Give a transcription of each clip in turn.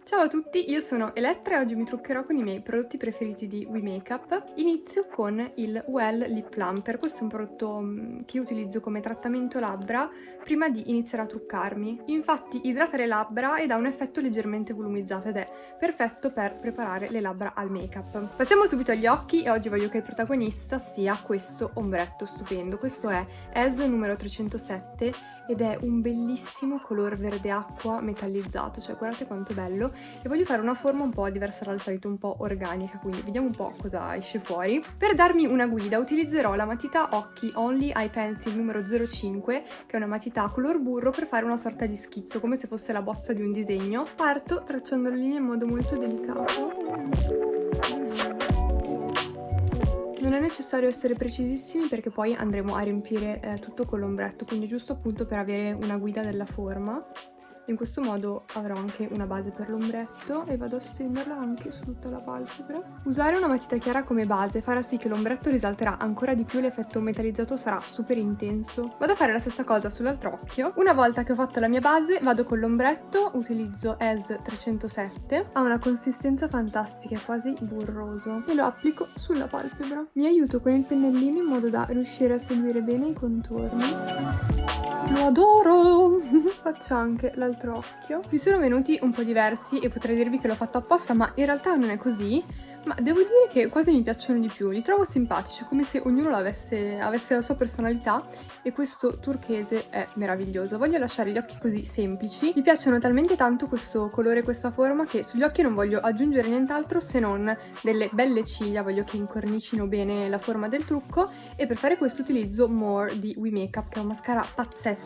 Ciao a tutti, io sono Elettra e oggi mi truccherò con i miei prodotti preferiti di We Makeup. Inizio con il Well Lip Plumper. Questo è un prodotto che io utilizzo come trattamento labbra prima di iniziare a truccarmi. Infatti idrata le labbra ed ha un effetto leggermente volumizzato ed è perfetto per preparare le labbra al make-up. Passiamo subito agli occhi e oggi voglio che il protagonista sia questo ombretto stupendo. Questo è ES numero 307 ed è un bellissimo color verde acqua metallizzato, cioè guardate quanto bello. E voglio fare una forma un po' diversa dal solito, un po' organica, quindi vediamo un po' cosa esce fuori. Per darmi una guida utilizzerò la matita occhi Only Eye Pencil numero 05, che è una matita color burro, per fare una sorta di schizzo, come se fosse la bozza di un disegno. Parto tracciando le linee in modo molto delicato. Non è necessario essere precisissimi perché poi andremo a riempire tutto con l'ombretto, quindi giusto appunto per avere una guida della forma. In questo modo avrò anche una base per l'ombretto e vado a stenderla anche su tutta la palpebra. Usare una matita chiara come base farà sì che l'ombretto risalterà ancora di più, l'effetto metallizzato sarà super intenso. Vado a fare la stessa cosa sull'altro occhio. Una volta che ho fatto la mia base vado con l'ombretto, utilizzo ES 307, ha una consistenza fantastica, è quasi burroso, e lo applico sulla palpebra. Mi aiuto con il pennellino in modo da riuscire a seguire bene i contorni. Lo adoro! Faccio anche l'altro occhio. Mi sono venuti un po' diversi e potrei dirvi che l'ho fatto apposta, ma in realtà non è così. Ma devo dire che quasi mi piacciono di più, li trovo simpatici, come se ognuno avesse la sua personalità, e questo turchese è meraviglioso. Voglio lasciare gli occhi così semplici. Mi piacciono talmente tanto questo colore e questa forma che sugli occhi non voglio aggiungere nient'altro se non delle belle ciglia, voglio che incornicino bene la forma del trucco, e per fare questo utilizzo More di We Makeup, che è un mascara pazzesco.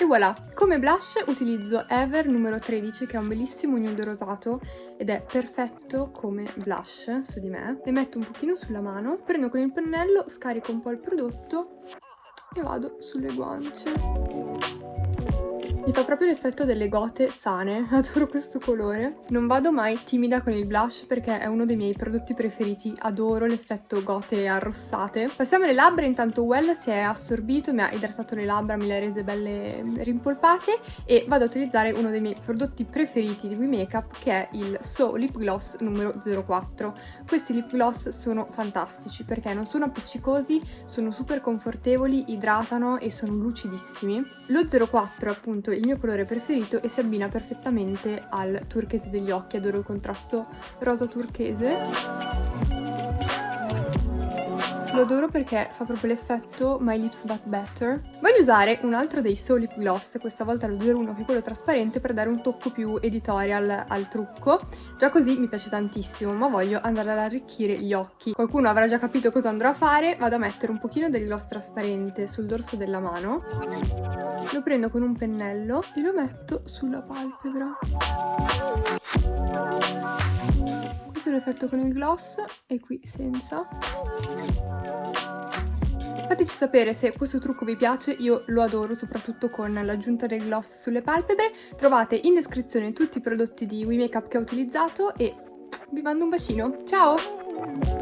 E voilà! Come blush utilizzo Ever numero 13, che è un bellissimo nude rosato ed è perfetto come blush su di me. Le metto un pochino sulla mano, prendo con il pennello, scarico un po' il prodotto e vado sulle guance. Mi fa proprio l'effetto delle gote sane, adoro questo colore. Non vado mai timida con il blush perché è uno dei miei prodotti preferiti, adoro l'effetto gote arrossate. Passiamo alle labbra, intanto Well si è assorbito, mi ha idratato le labbra, me le ha rese belle rimpolpate, e vado a utilizzare uno dei miei prodotti preferiti di We Makeup, che è il So Lip Gloss numero 04. Questi lip gloss sono fantastici perché non sono appiccicosi, sono super confortevoli, idratano e sono lucidissimi. Lo 04 è appunto il mio colore preferito e si abbina perfettamente al turchese degli occhi, adoro il contrasto rosa turchese. Lo adoro perché fa proprio l'effetto My Lips But Better. Voglio usare un altro dei So Lip Gloss, questa volta lo 01, che è quello trasparente, per dare un tocco più editorial al trucco. Già così mi piace tantissimo, ma voglio andare ad arricchire gli occhi. Qualcuno avrà già capito cosa andrò a fare. Vado a mettere un pochino del gloss trasparente sul dorso della mano. Lo prendo con un pennello e lo metto sulla palpebra. Questo è l'effetto con il gloss e qui senza. Fateci sapere se questo trucco vi piace, io lo adoro, soprattutto con l'aggiunta del gloss sulle palpebre. Trovate in descrizione tutti i prodotti di We Makeup che ho utilizzato e vi mando un bacino. Ciao!